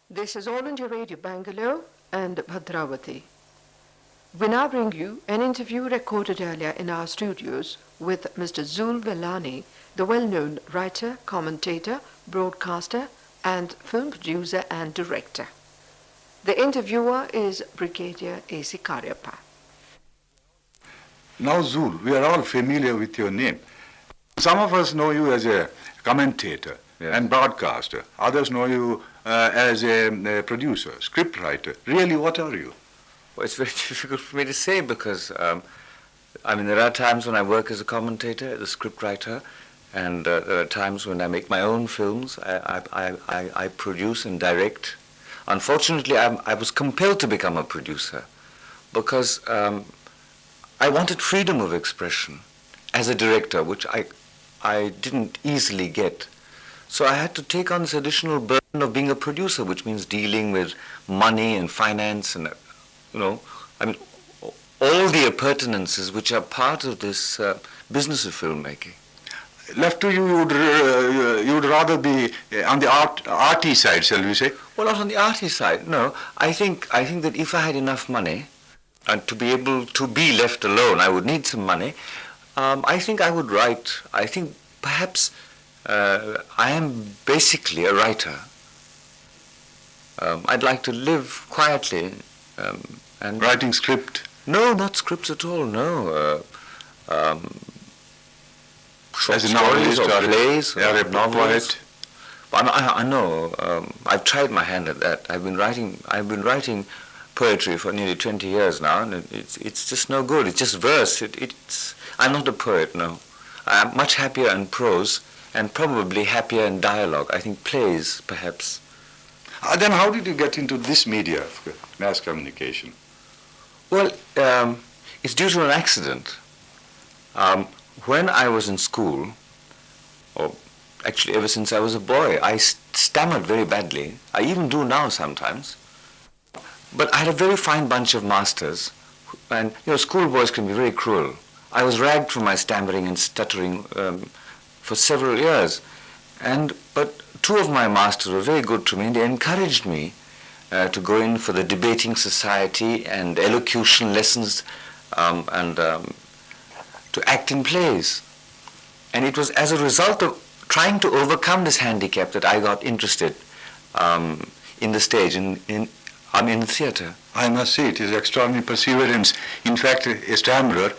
This is All India Radio Bangalore and Bhadravati. We now bring you an interview recorded earlier in our studios with Mr. Zul Vellani, the well-known writer, commentator, broadcaster, and film producer and director. The interviewer is Brigadier A.C. Karyappa. Now, Zul, we are all familiar with your name. Some of us know you as a commentator and broadcaster. Others know you as a producer, scriptwriter. Really, what are you? Well, it's very difficult for me to say because, there are times when I work as a commentator, as a scriptwriter, and there are times when I make my own films. I produce and direct. Unfortunately, I was compelled to become a producer because I wanted freedom of expression as a director, which I didn't easily get. So I had to take on this additional burden of being a producer, which means dealing with money and finance and, all the appurtenances which are part of this business of filmmaking. Left to you, you would rather be on the arty side, shall we say? Well, not on the arty side, no. I think that if I had enough money and to be able to be left alone, I would need some money. I think I would write. I think perhaps I am basically a writer. I'd like to live quietly. And writing script? No, not scripts at all, no. Short as a stories novelist or plays or a novels. I know. I've tried my hand at that. I've been writing poetry for nearly 20 years now, and it's just no good. It's just verse. I'm not a poet, no. I'm much happier in prose and probably happier in dialogue. I think plays, perhaps. Then how did you get into this media of mass communication? Well, it's due to an accident. When I was in school, or actually ever since I was a boy, I stammered very badly. I even do now sometimes. But I had a very fine bunch of masters, and schoolboys can be very cruel. I was ragged for my stammering and stuttering for several years, but two of my masters were very good to me, and they encouraged me to go in for the debating society and elocution lessons and to act in plays. And it was as a result of trying to overcome this handicap that I got interested in the stage, in the theatre. I must say it is extraordinary perseverance. In fact, a stammerer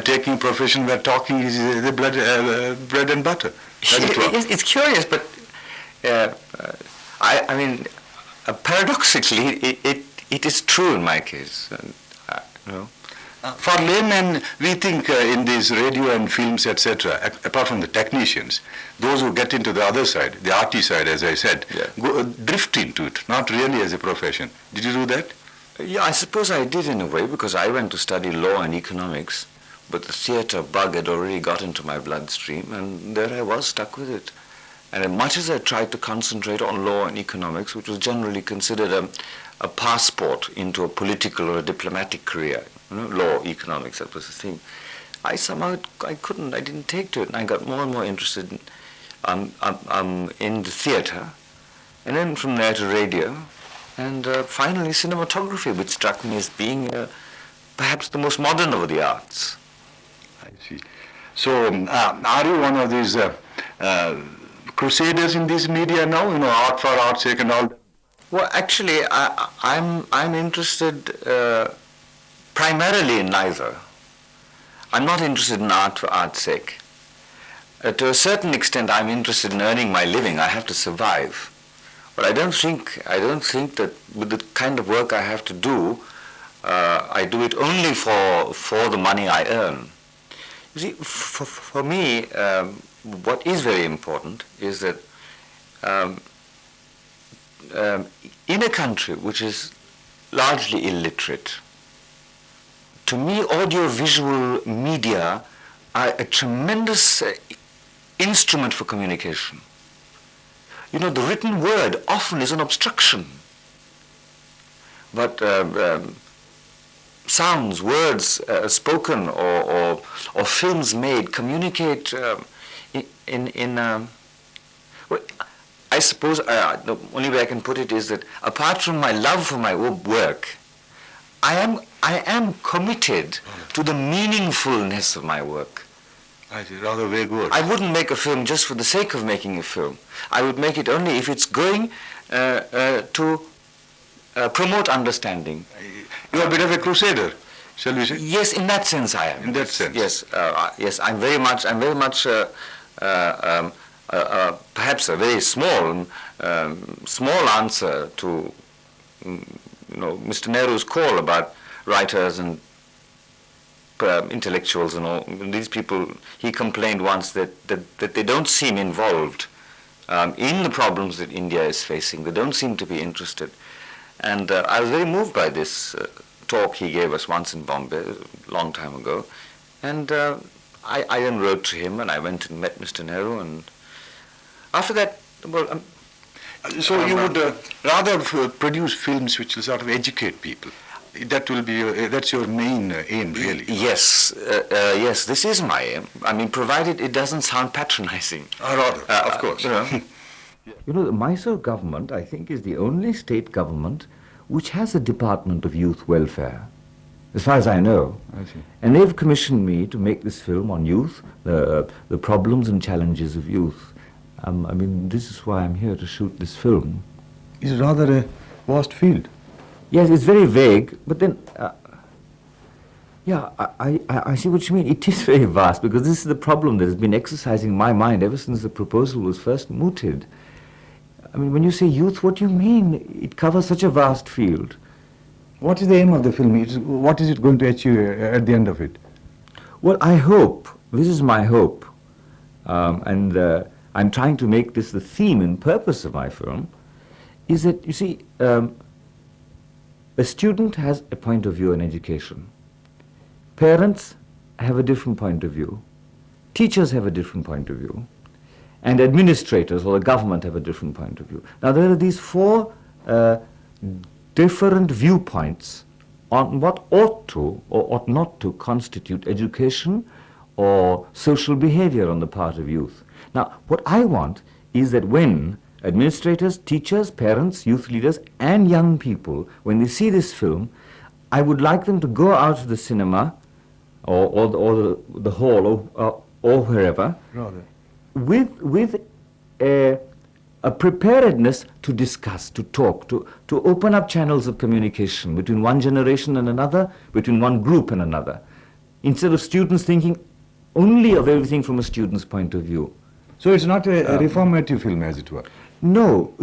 taking profession where talking is the bread and butter. It's curious, but paradoxically, it is true in my case. For laymen, we think in these radio and films, etc., apart from the technicians, those who get into the other side, the arty side, as I said, drift into it, not really as a profession. Did you do that? Yeah, I suppose I did in a way, because I went to study law and economics, but the theatre bug had already got into my bloodstream, and there I was, stuck with it. And as much as I tried to concentrate on law and economics, which was generally considered a passport into a political or a diplomatic career, law, economics, that was the thing, I didn't take to it, and I got more and more interested in the theatre, and then from there to radio, and finally cinematography, which struck me as being perhaps the most modern of the arts. I see. So are you one of these crusaders in this media now, art for art's sake and all that? Well, actually, I'm interested primarily in neither. I'm not interested in art for art's sake. To a certain extent, I'm interested in earning my living. I have to survive. But I don't think that with the kind of work I have to do, I do it only for the money I earn. You see, for me, what is very important is that in a country which is largely illiterate, to me, audiovisual media are a tremendous instrument for communication. The written word often is an obstruction, but sounds, words spoken or films made communicate in well, I suppose the only way I can put it is that apart from my love for my work, I am committed to the meaningfulness of my work. I see, rather vague word. I wouldn't make a film just for the sake of making a film. I would make it only if it's going to promote understanding. You are a bit of a crusader, shall we say? Yes, in that sense I am. In that sense. Yes, yes. I'm very much. Perhaps a very small answer to Mr. Nehru's call about writers and intellectuals and all these people. He complained once that they don't seem involved in the problems that India is facing. They don't seem to be interested. And I was very moved by this talk he gave us once in Bombay a long time ago. And I then wrote to him, and I went and met Mr. Nehru, and after that, well... so you would rather produce films which will sort of educate people. That will be that's your main aim, really. Yes, yes, this is my aim. I mean, provided it doesn't sound patronizing. Rather, of course. You know, the Mysore government, I think, is the only state government which has a department of youth welfare, as far as I know. I see. And they've commissioned me to make this film on youth, the problems and challenges of youth. I mean, this is why I'm here to shoot this film. It's rather a vast field. Yes, it's very vague, but then, yeah, I see what you mean. It is very vast, because this is the problem that has been exercising my mind ever since the proposal was first mooted. I mean, when you say youth, what do you mean? It covers such a vast field. What is the aim of the film? What is it going to achieve at the end of it? Well, I hope, this is my hope, and I'm trying to make this the theme and purpose of my film, is that, you see, a student has a point of view in education. Parents have a different point of view. Teachers have a different point of view. And administrators or the government have a different point of view. Now, there are these four different viewpoints on what ought to or ought not to constitute education or social behavior on the part of youth. Now, what I want is that when administrators, teachers, parents, youth leaders, and young people, when they see this film, I would like them to go out to the cinema or the hall or wherever, Rather. with a preparedness to discuss, to talk, to open up channels of communication between one generation and another, between one group and another, instead of students thinking only of everything from a student's point of view. So it's not a reformative film, as it were. No.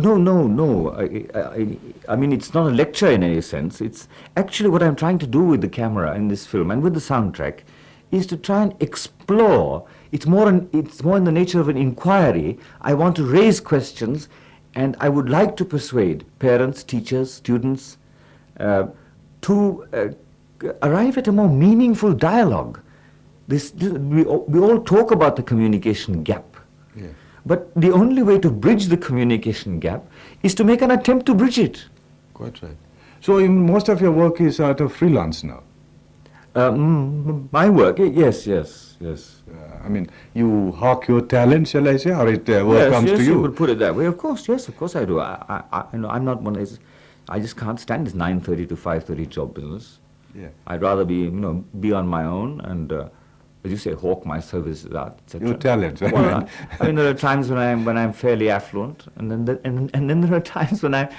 I mean, it's not a lecture in any sense. It's actually what I'm trying to do with the camera in this film and with the soundtrack is to try and explore. It's more in the nature of an inquiry. I want to raise questions, and I would like to persuade parents, teachers, students to arrive at a more meaningful dialogue. We all talk about the communication gap. Yeah. But the only way to bridge the communication gap is to make an attempt to bridge it. Quite right. So most of your work is sort of freelance now. My work, yes. I mean, you hawk your talent, shall I say, or work comes to Yes, you? you could put it that way. Of course I do. I'm not one of these. I just can't stand this 9:30 to 5:30 job business. Yeah. I'd rather be on my own and, as you say, hawk my services out, etc. Your talents. Well, I mean, there are times when I'm fairly affluent, and then there are times when I'm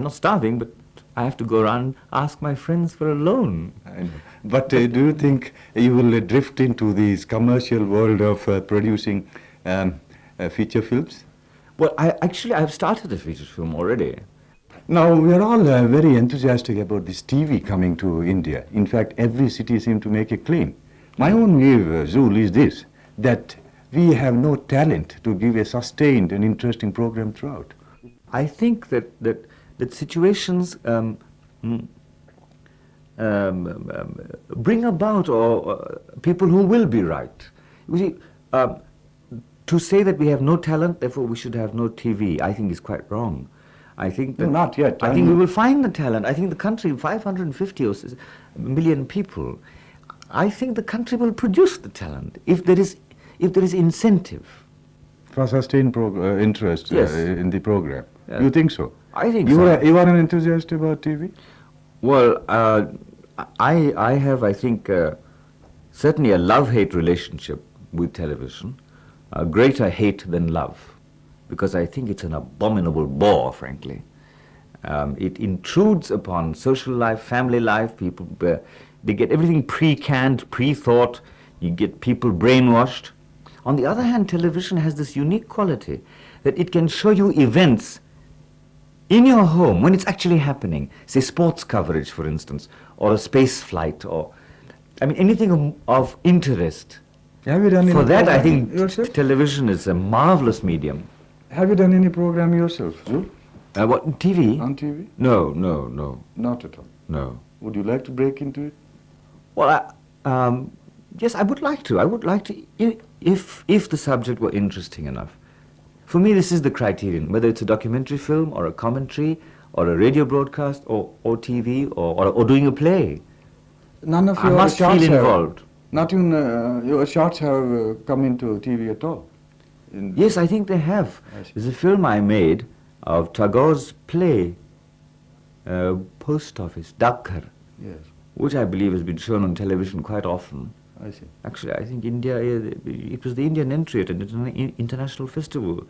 not starving, but I have to go around and ask my friends for a loan. I know. But do you think you will drift into this commercial world of producing feature films? Well, I've started a feature film already. Now, we are all very enthusiastic about this TV coming to India. In fact, every city seems to make a claim. My own view, Zul, is this, that we have no talent to give a sustained and interesting program throughout. I think that situations bring about people who will be right. You see, to say that we have no talent, therefore we should have no TV, I think is quite wrong. I think that No, not yet. I think we will find the talent. I think the country, 550 or million people, I think the country will produce the talent if there is incentive. for sustained interest Yes. in the program. Yeah. You think so? I think You so. are an enthusiast about TV? Well, I have, I think, certainly a love-hate relationship with television, a greater hate than love, because I think it's an abominable bore, frankly. It intrudes upon social life, family life. People, they get everything pre-canned, pre-thought. You get people brainwashed. On the other hand, television has this unique quality that it can show you events in your home when it's actually happening. Say sports coverage, for instance, or a space flight, or I mean anything of interest. Have you done For any that, I program think yourself? television is a marvelous medium. Have you done any program yourself, Zul? What, TV? On TV? No, no, no, Not at all. no. Would you like to break into it? Well, yes, I would like to. I would like to, if the subject were interesting enough. For me, this is the criterion, whether it's a documentary film or a commentary or a radio broadcast or TV or doing a play. None of I your must shots feel have, involved. not even your shots have come into TV at all. Yes, I think they have. I see. There's a film I made of Tagore's play, Post Office, Dakkar, Yes, which I believe has been shown on television quite often. I see. Actually, I think India, it was the Indian entry at an international festival.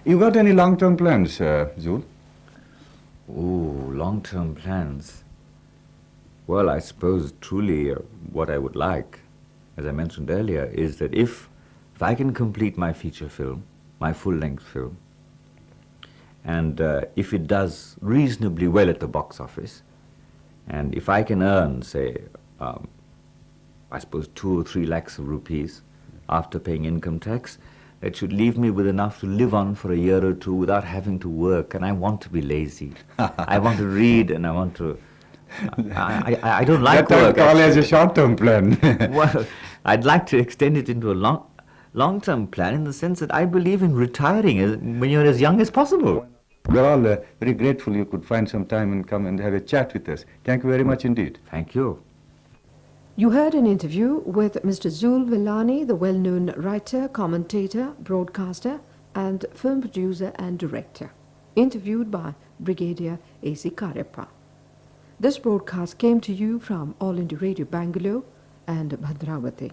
You got any long-term plans, Zul? Oh, long-term plans. Well, I suppose truly what I would like, as I mentioned earlier, is that if I can complete my feature film, my full-length film, and if it does reasonably well at the box office, and if I can earn, say, I suppose 2 or 3 lakhs of rupees after paying income tax, that should leave me with enough to live on for a year or two without having to work, and I want to be lazy. I want to read, and I want to... I don't like that work. I call as a actually. short-term plan. Well, I'd like to extend it into a long-term plan in the sense that I believe in retiring when you're as young as possible. We're all very grateful you could find some time and come and have a chat with us. Thank you very much indeed. Thank you. You heard an interview with Mr. Zul Vellani, the well-known writer, commentator, broadcaster, and film producer and director, interviewed by Brigadier A.C. Kareppa. This broadcast came to you from All India Radio Bangalore and Bhadravati.